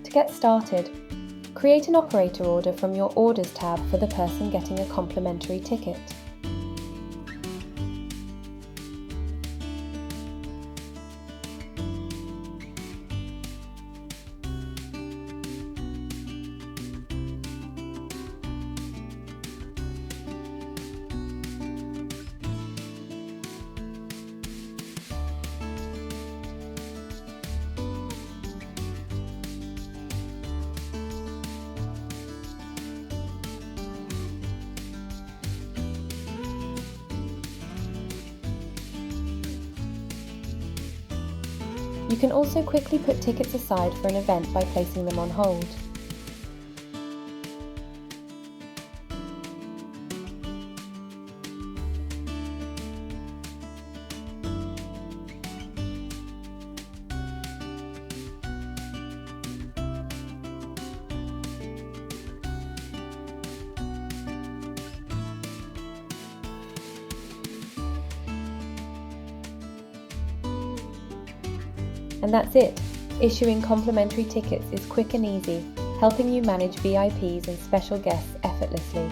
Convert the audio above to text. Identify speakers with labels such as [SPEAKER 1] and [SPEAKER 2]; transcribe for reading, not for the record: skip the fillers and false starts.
[SPEAKER 1] To get started, create an operator order from your Orders tab for the person getting a complimentary ticket. You can also quickly put tickets aside for an event by placing them on hold. And that's it! Issuing complimentary tickets is quick and easy, helping you manage VIPs and special guests effortlessly.